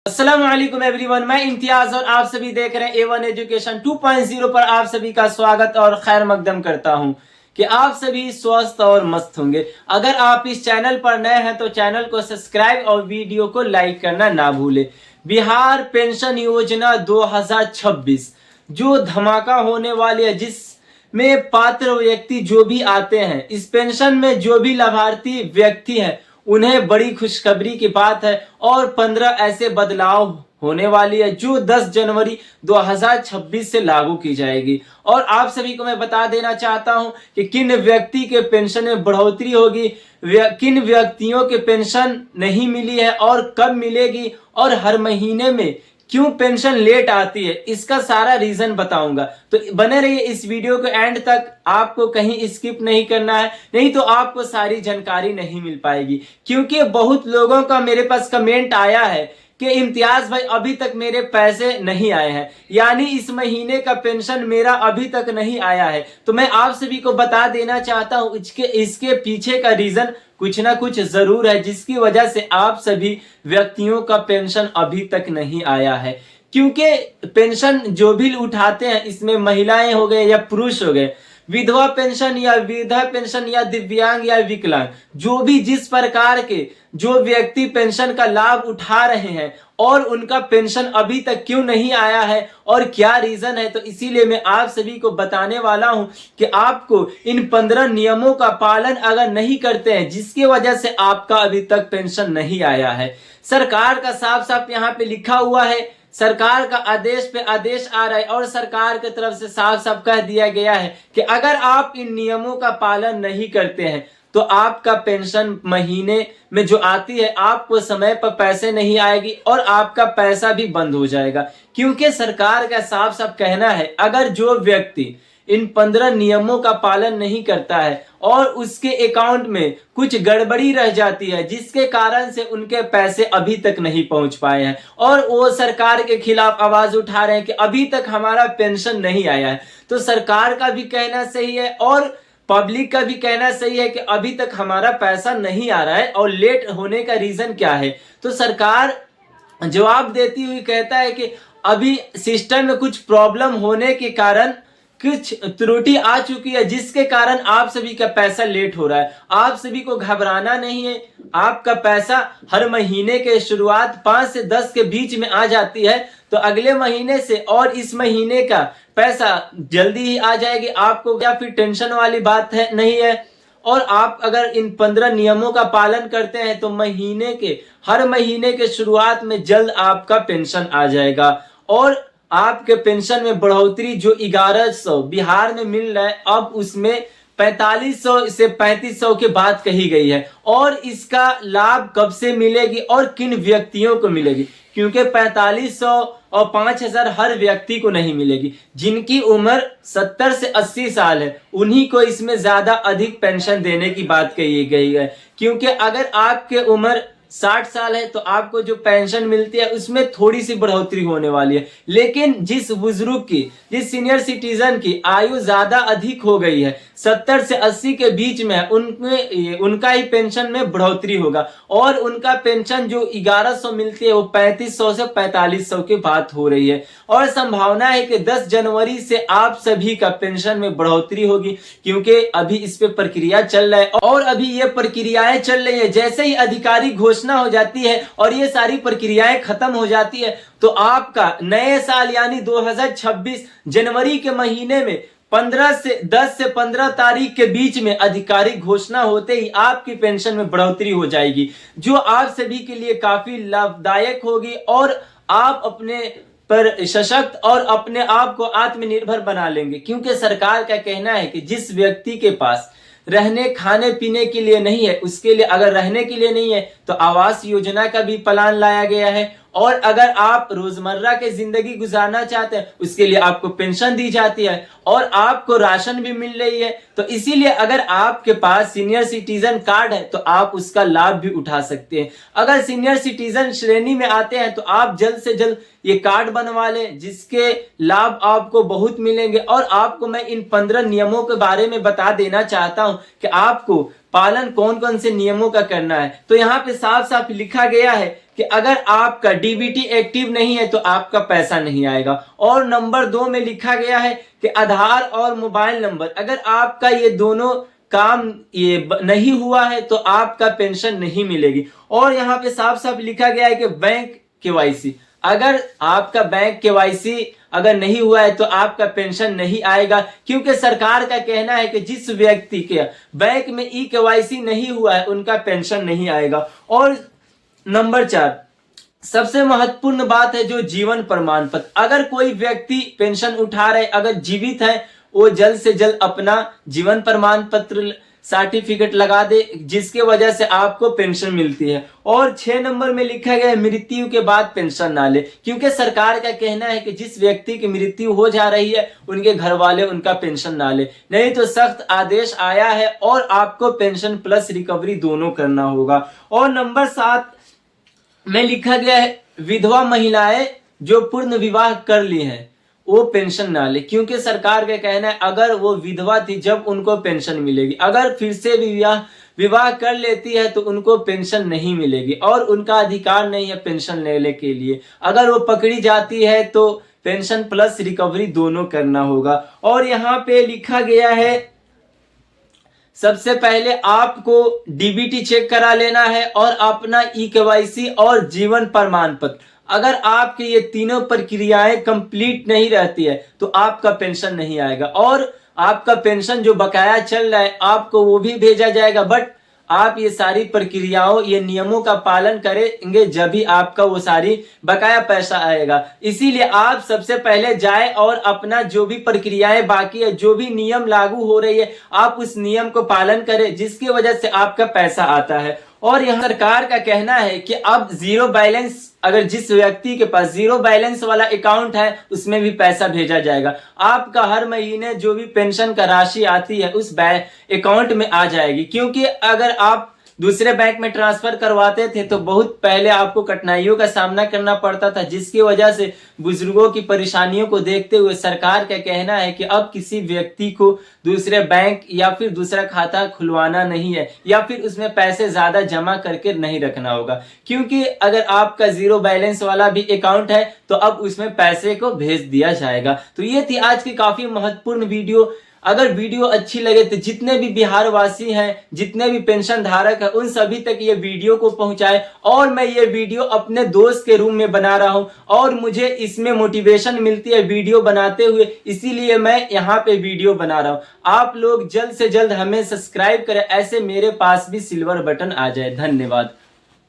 अस्सलाम वालेकुम एवरीवन, मैं इम्तियाज और आप सभी देख रहे हैं A1 एजुकेशन 2.0 पर आप सभी का स्वागत और खैर मकदम करता हूं कि आप सभी स्वस्थ और मस्त होंगे। अगर आप इस चैनल पर नए हैं तो चैनल को सब्सक्राइब और वीडियो को लाइक करना ना भूलें। बिहार पेंशन योजना 2026 जो धमाका होने वाली है, जिसमें पात्र व्यक्ति जो भी आते हैं, इस पेंशन में जो भी लाभार्थी व्यक्ति है उन्हें बड़ी खुशखबरी की बात है और 15 ऐसे बदलाव होने वाली है जो 10 जनवरी 2026 से लागू की जाएगी। और आप सभी को मैं बता देना चाहता हूं कि किन व्यक्ति के पेंशन में बढ़ोतरी होगी, किन व्यक्तियों के पेंशन नहीं मिली है और कब मिलेगी, और हर महीने में क्यों पेंशन लेट आती है, इसका सारा रीजन बताऊंगा। तो बने रहिए इस वीडियो के एंड तक, आपको कहीं स्किप नहीं करना है, नहीं तो आपको सारी जानकारी नहीं मिल पाएगी। क्योंकि बहुत लोगों का मेरे पास कमेंट आया है कि इम्तियाज भाई अभी तक मेरे पैसे नहीं आए हैं, यानी इस महीने का पेंशन मेरा अभी तक नहीं आया है। तो मैं आप सभी को बता देना चाहता हूं इसके पीछे का रीजन कुछ ना कुछ जरूर है, जिसकी वजह से आप सभी व्यक्तियों का पेंशन अभी तक नहीं आया है। क्योंकि पेंशन जो भी उठाते हैं, इसमें महिलाएं हो गए या पुरुष हो गए, विधवा पेंशन या वृद्धा पेंशन या दिव्यांग या विकलांग, जो भी जिस प्रकार के जो व्यक्ति पेंशन का लाभ उठा रहे हैं और उनका पेंशन अभी तक क्यों नहीं आया है और क्या रीजन है, तो इसीलिए मैं आप सभी को बताने वाला हूं कि आपको इन 15 नियमों का पालन अगर नहीं करते हैं, जिसकी वजह से आपका अभी तक पेंशन नहीं आया है। सरकार का साफ साफ यहाँ पे लिखा हुआ है, सरकार का आदेश पे आदेश आ रहा है और सरकार की तरफ से साफ साफ कह दिया गया है कि अगर आप इन नियमों का पालन नहीं करते हैं तो आपका पेंशन महीने में जो आती है आपको समय पर पैसे नहीं आएगी और आपका पैसा भी बंद हो जाएगा। क्योंकि सरकार का साफ साफ कहना है, अगर जो व्यक्ति इन 15 नियमों का पालन नहीं करता है और उसके अकाउंट में कुछ गड़बड़ी रह जाती है, जिसके कारण से उनके पैसे अभी तक नहीं पहुंच पाए हैं और वो सरकार के खिलाफ आवाज उठा रहे हैं कि अभी तक हमारा पेंशन नहीं आया है, तो सरकार का भी कहना सही है और पब्लिक का भी कहना सही है कि अभी तक हमारा पैसा नहीं आ रहा है। और लेट होने का रीजन क्या है, तो सरकार जवाब देती हुई कहता है कि अभी सिस्टम में कुछ प्रॉब्लम होने के कारण कुछ त्रुटि आ चुकी है, जिसके कारण आप सभी का पैसा लेट हो रहा है। आप सभी को घबराना नहीं है, आपका पैसा हर महीने के शुरुआत 5 से 10 के बीच में आ जाती है, तो अगले महीने से और इस महीने का पैसा जल्दी ही आ जाएगी आपको, या फिर टेंशन वाली बात है नहीं है। और आप अगर इन 15 नियमों का पालन करते हैं तो हर महीने के शुरुआत में जल्द आपका पेंशन आ जाएगा और आपके पेंशन में बढ़ोतरी जो 1100 बिहार में मिल रहा है, अब उसमें 4500 से 3500 की बात कही गई है। और इसका लाभ कब से मिलेगी और किन व्यक्तियों को मिलेगी, क्योंकि 4500 और 5000 हर व्यक्ति को नहीं मिलेगी। जिनकी उम्र 70 से 80 साल है उन्हीं को इसमें ज्यादा अधिक पेंशन देने की बात कही गई है। क्योंकि अगर आपके उम्र 60 साल है तो आपको जो पेंशन मिलती है उसमें थोड़ी सी बढ़ोतरी होने वाली है, लेकिन जिस बुजुर्ग की, जिस सीनियर सिटीजन की आयु ज्यादा अधिक हो गई है, 70 से 80 के बीच में, उनका ही पेंशन में बढ़ोतरी होगा और उनका पेंशन जो 1100 मिलती है वो 3500 से 4500 की बात हो रही है। और संभावना है कि 10 जनवरी से आप सभी का पेंशन में बढ़ोतरी होगी, क्योंकि अभी इस पे प्रक्रिया चल रहा है और अभी ये प्रक्रियाएं चल रही है। जैसे ही अधिकारी घोषणा हो जाती है और ये सारी प्रक्रियाएं खत्म हो जाती है तो आपका नए साल यानी 2026 जनवरी के महीने में 10 से 15 तारीख के बीच में आधिकारिक घोषणा होते ही आपकी पेंशन में बढ़ोतरी हो जाएगी, जो आप सभी के लिए काफी लाभदायक होगी और आप अपने पर सशक्त और अपने आप को आत्मनिर्भर बना लेंगे। क्योंकि सरकार का कहना है कि जिस व्यक्ति के पास रहने खाने पीने के लिए नहीं है, उसके लिए, अगर रहने के लिए नहीं है तो आवास योजना का भी प्लान लाया गया है, और अगर आप रोजमर्रा के जिंदगी गुजारना चाहते हैं उसके लिए आपको पेंशन दी जाती है और आपको राशन भी मिल रही है। तो इसीलिए अगर आपके पास सीनियर सिटीजन कार्ड है तो आप उसका लाभ भी उठा सकते हैं। अगर सीनियर सिटीजन श्रेणी में आते हैं तो आप जल्द से जल्द ये कार्ड बनवा लें, जिसके लाभ आपको बहुत मिलेंगे। और आपको मैं इन 15 नियमों के बारे में बता देना चाहता हूं कि आपको पालन कौन कौन से नियमों का करना है। तो यहाँ पे साफ साफ लिखा गया है कि अगर आपका डीबीटी एक्टिव नहीं है तो आपका पैसा नहीं आएगा। और नंबर 2 में लिखा गया है कि आधार और मोबाइल नंबर, अगर आपका ये दोनों काम ये नहीं हुआ है तो आपका पेंशन नहीं मिलेगी। और यहाँ पे साफ साफ लिखा गया है कि बैंक केवाईसी, अगर आपका बैंक केवाईसी अगर नहीं हुआ है तो आपका पेंशन नहीं आएगा, क्योंकि सरकार का कहना है कि जिस व्यक्ति के बैंक में ई केवाईसी नहीं हुआ है उनका पेंशन नहीं आएगा। और नंबर 4 सबसे महत्वपूर्ण बात है जो जीवन प्रमाण पत्र, अगर कोई व्यक्ति पेंशन उठा रहे अगर जीवित है वो जल्द से जल्द अपना जीवन प्रमाण पत्र सर्टिफिकेट लगा दे, जिसके वजह से आपको पेंशन मिलती है। और 6 नंबर में लिखा गया है मृत्यु के बाद पेंशन ना ले, क्योंकि सरकार का कहना है कि जिस व्यक्ति की मृत्यु हो जा रही है उनके घर वाले उनका पेंशन ना ले, नहीं तो सख्त आदेश आया है और आपको पेंशन प्लस रिकवरी दोनों करना होगा। और नंबर 7 में लिखा गया है विधवा महिलाएं जो पूर्ण विवाह कर ली हैं वो पेंशन ना ले, क्योंकि सरकार का कहना है अगर वो विधवा थी जब उनको पेंशन मिलेगी, अगर फिर से विवाह कर लेती है तो उनको पेंशन नहीं मिलेगी और उनका अधिकार नहीं है पेंशन लेने के लिए। अगर वो पकड़ी जाती है तो पेंशन प्लस रिकवरी दोनों करना होगा। और यहाँ पे लिखा गया है सबसे पहले आपको डीबीटी चेक करा लेना है और अपना ई केवाईसी और जीवन प्रमाण पत्र, अगर आपके ये तीनों प्रक्रियाएं कंप्लीट नहीं रहती है तो आपका पेंशन नहीं आएगा। और आपका पेंशन जो बकाया चल रहा है आपको वो भी भेजा जाएगा, बट आप ये सारी प्रक्रियाओं ये नियमों का पालन करेंगे जब भी आपका वो सारी बकाया पैसा आएगा। इसीलिए आप सबसे पहले जाए और अपना जो भी प्रक्रियाएं बाकी है, जो भी नियम लागू हो रही है, आप उस नियम को पालन करें जिसकी वजह से आपका पैसा आता है। और यहाँ सरकार का कहना है कि अब जीरो बैलेंस, अगर जिस व्यक्ति के पास जीरो बैलेंस वाला अकाउंट है उसमें भी पैसा भेजा जाएगा। आपका हर महीने जो भी पेंशन का राशि आती है उस अकाउंट में आ जाएगी, क्योंकि अगर आप दूसरे बैंक में ट्रांसफर करवाते थे तो बहुत पहले आपको कठिनाइयों का सामना करना पड़ता था, जिसकी वजह से बुजुर्गों की परेशानियों को देखते हुए सरकार का कहना है कि अब किसी व्यक्ति को दूसरे बैंक या फिर दूसरा खाता खुलवाना नहीं है या फिर उसमें पैसे ज्यादा जमा करके नहीं रखना होगा, क्योंकि अगर आपका जीरो बैलेंस वाला भी अकाउंट है तो अब उसमें पैसे को भेज दिया जाएगा। तो ये थी आज की काफी महत्वपूर्ण वीडियो। अगर वीडियो अच्छी लगे तो जितने भी बिहार वासी हैं, जितने भी पेंशन धारक हैं, उन सभी तक ये वीडियो को पहुंचाए। और मैं ये वीडियो अपने दोस्त के रूम में बना रहा हूं और मुझे इसमें मोटिवेशन मिलती है वीडियो बनाते हुए, इसीलिए मैं यहाँ पे वीडियो बना रहा हूं। आप लोग जल्द से जल्द हमें सब्सक्राइब करें, ऐसे मेरे पास भी सिल्वर बटन आ जाए। धन्यवाद।